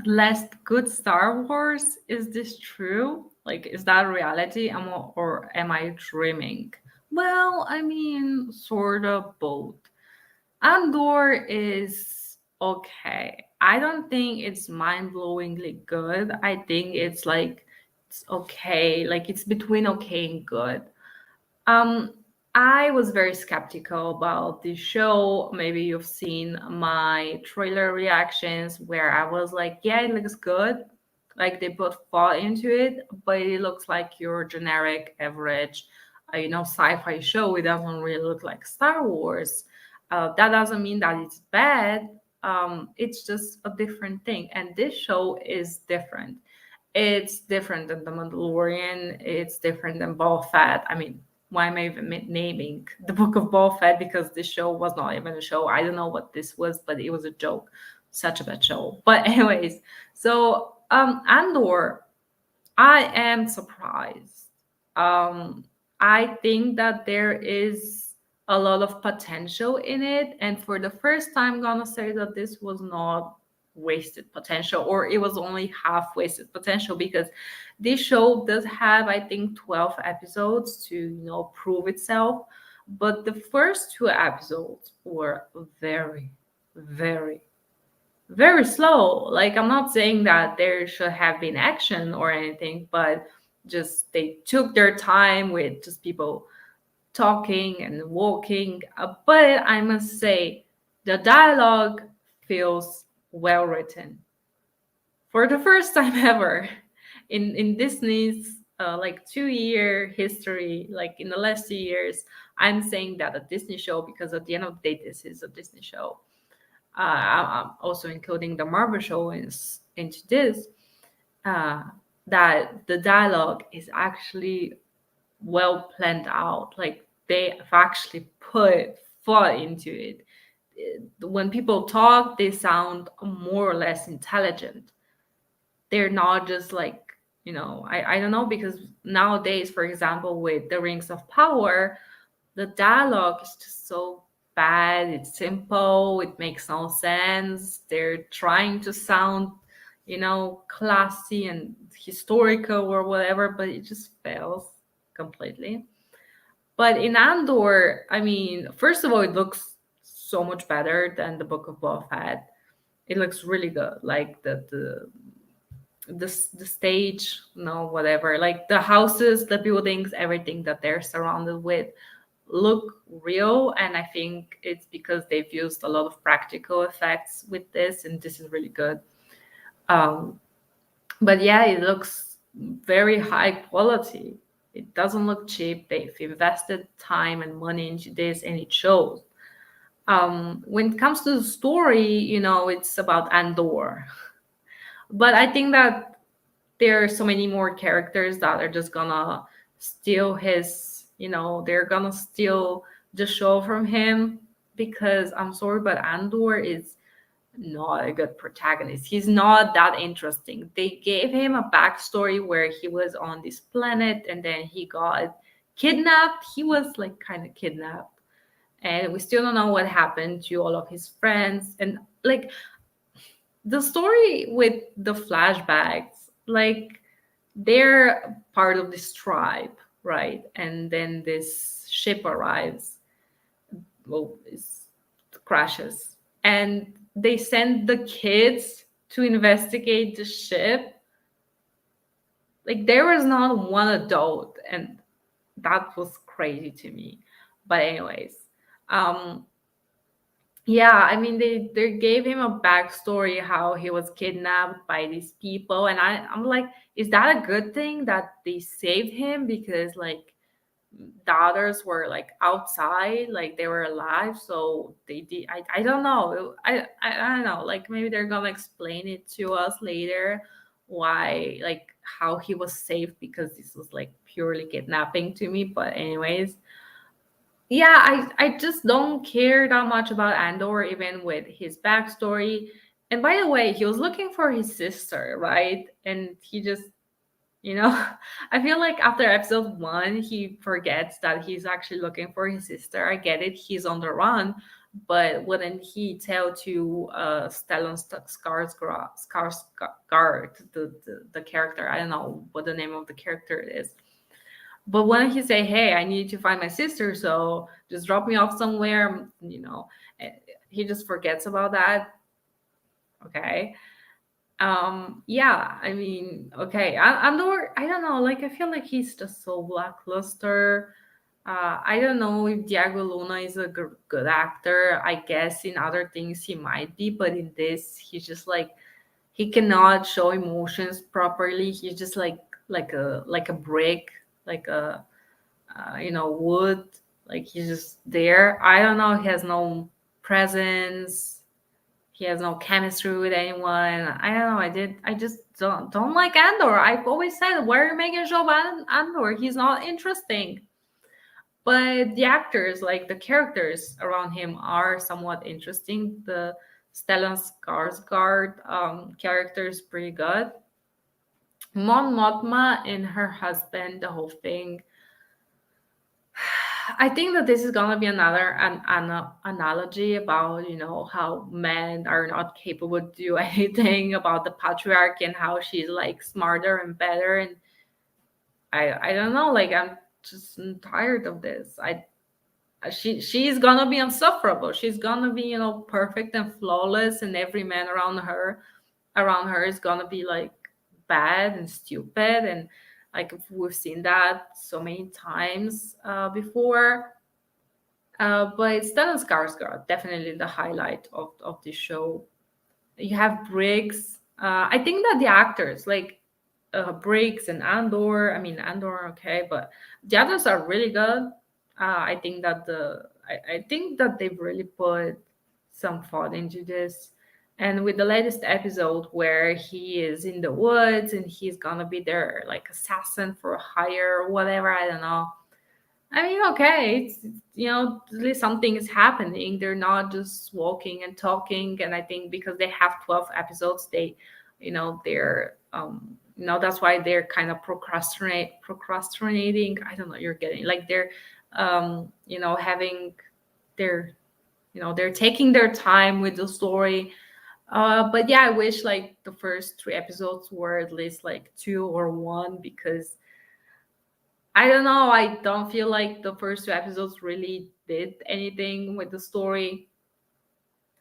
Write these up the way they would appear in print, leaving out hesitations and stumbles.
last good Star Wars. Is this true? Like, is that reality? Or am I dreaming? Well, I mean, sort of both. Andor is okay. I don't think it's mind-blowingly good. I think it's okay. Like it's between okay and good. Um, I was very skeptical about this show. Maybe you've seen my trailer reactions where I was like, yeah, it looks good. Like they put thought into it, but it looks like your generic, average, sci-fi show. It doesn't really look like Star Wars. That doesn't mean that it's bad. It's just a different thing. And this show is different. It's different than The Mandalorian. It's different than Boba Fett. I mean, why am I even naming the Book of Boba Fett? Because this show was not even a show. I don't know what this was, but it was a joke. Such a bad show. But anyways, so Andor, I am surprised. Um, I think that there is a lot of potential in it, and for the first time, I'm gonna say that this was not wasted potential, or it was only half wasted potential because this show does have, I think, 12 episodes to prove itself, but the first two episodes were very, very very slow. Like I'm not saying that there should have been action or anything, but just they took their time with just people talking and walking. But I must say, the dialogue feels well written for the first time ever in Disney's like 2 year history. Like in the last 2 years, I'm saying that a Disney show because at the end of the day, this is a Disney show, I'm also including the Marvel show into this, uh, that the dialogue is actually well planned out. Like they have actually put thought into it. When people talk, they sound more or less intelligent. They're not just like, I don't know, because nowadays, for example, with the Rings of Power, the dialogue is just so bad. It's simple. It makes no sense. They're trying to sound, classy and historical or whatever, but it just fails completely. But in Andor, I mean, first of all, it looks so much better than the Book of Boba Fett. It looks really good. Like the stage, no, whatever. Like the houses, the buildings, everything that they're surrounded with look real, and I think it's because they've used a lot of practical effects with this, and this is really good. um but yeah, it looks very high quality. It doesn't look cheap. They've invested time and money into this, and it shows. When it comes to the story, it's about Andor, but I think that there are so many more characters that are just gonna steal his, they're gonna steal the show from him, because I'm sorry, but Andor is not a good protagonist. He's not that interesting. They gave him a backstory where he was on this planet and then he got kidnapped. He was like kind of kidnapped. And we still don't know what happened to all of his friends. And like the story with the flashbacks, like they're part of this tribe, right? And then this ship arrives, well, it crashes, and they send the kids to investigate the ship. Like there was not one adult, and that was crazy to me. But anyways, um, yeah, I mean they gave him a backstory how he was kidnapped by these people, and I'm like, is that a good thing that they saved him? Because like the others were like outside, like they were alive, so they did. I don't know. I don't know. Like maybe they're gonna explain it to us later, why, like how he was saved, because this was like purely kidnapping to me. But anyways, yeah, I just don't care that much about Andor, even with his backstory. And by the way, he was looking for his sister, right? And he just, I feel like after episode 1, he forgets that he's actually looking for his sister. I get it, he's on the run, But wouldn't he tell to Stellan Skarsgård, the character? I don't know what the name of the character is. But when he say, "Hey, I need to find my sister, so just drop me off somewhere," eh, he just forgets about that. Okay. Yeah, I mean, okay, Andor, I don't know, like I feel like he's just so lackluster. I don't know if Diego Luna is a good actor. I guess in other things he might be, but in this, he's just like he cannot show emotions properly. He's just like a brick, like a wood. Like he's just there. I don't know. He has no presence. He has no chemistry with anyone. I don't know. I just don't like Andor. I've always said, why are you making a show about Andor? He's not interesting. But the actors, like the characters around him, are somewhat interesting. The Stellan Skarsgård character is pretty good. Mon Mothma and her husband, the whole thing. I think that this is gonna be another analogy about how men are not capable to do anything about the patriarchy and how she's like smarter and better. And I don't know, like I'm just tired of this. She's gonna be insufferable. She's gonna be perfect and flawless, and every man around her is gonna be like bad and stupid. And like we've seen that so many times before. But Stellan Skarsgård, definitely the highlight of the show. You have Briggs. I think that the actors like Briggs and Andor. I mean Andor, okay, but the others are really good. I think that they've really put some thought into this. And with the latest episode where he is in the woods and he's gonna be their like assassin for hire or whatever, I don't know. I mean, okay, at least something is happening. They're not just walking and talking. And I think because they have 12 episodes, that's why they're kind of procrastinating. I don't know, you're getting like they're, having their, they're taking their time with the story. But yeah, I wish like the first three episodes were at least like two or one because I don't know. I don't feel like the first two episodes really did anything with the story.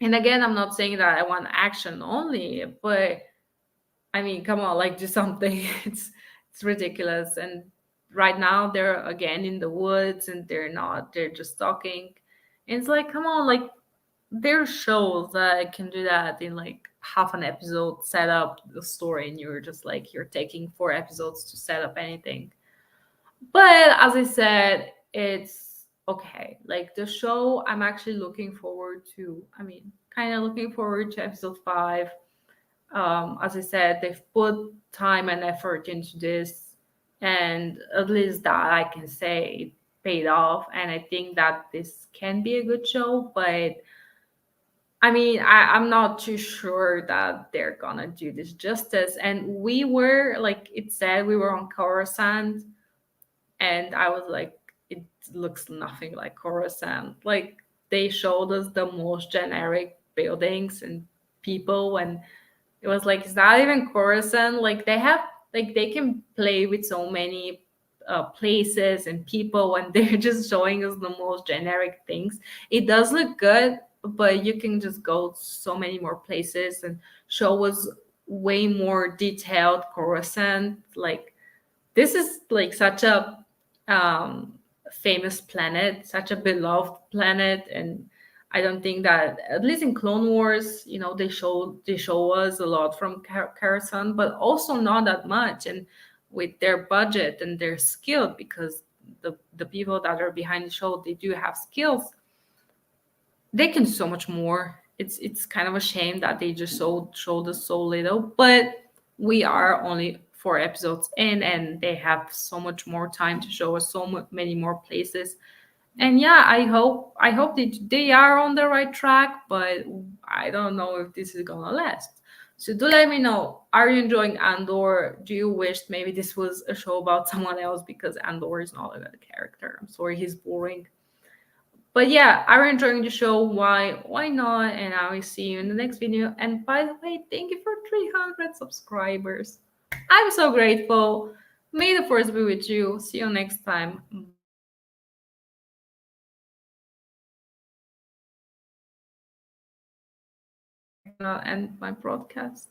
And again, I'm not saying that I want action only, but I mean, come on, like do something. It's ridiculous. And right now they're again in the woods and they're just talking. And it's like, come on, like there are shows that can do that in like half an episode, set up the story, and you're just like you're taking four episodes to set up anything. But as I said, it's okay. Like the show, I'm actually looking forward to. I mean, kind of looking forward to episode 5. As I said, they've put time and effort into this, and at least that I can say it paid off. And I think that this can be a good show, but I mean, I'm not too sure that they're gonna do this justice. And we were, like it said, we were on Coruscant, and I was like, it looks nothing like Coruscant. Like they showed us the most generic buildings and people, and it was like, it's not even Coruscant. Like they can play with so many places and people, and they're just showing us the most generic things. It does look good, but you can just go so many more places and show us way more detailed Coruscant. Like this is like such a famous planet, such a beloved planet, and I don't think that at least in Clone Wars, they show us a lot from Coruscant, but also not that much. And with their budget and their skill, because the people that are behind the show, they do have skills. They can do so much more. It's kind of a shame that they just showed us so little, but we are only 4 episodes in, and they have so much more time to show us so many more places. And yeah, I hope they are on the right track, but I don't know if this is gonna last. So do let me know. Are you enjoying Andor? Do you wish maybe this was a show about someone else, because Andor is not a good character? I'm sorry, he's boring. But yeah, I'm enjoying the show. Why not? And I will see you in the next video. And by the way, thank you for 300 subscribers. I'm so grateful. May the force be with you. See you next time. Bye. I'm gonna end my broadcast.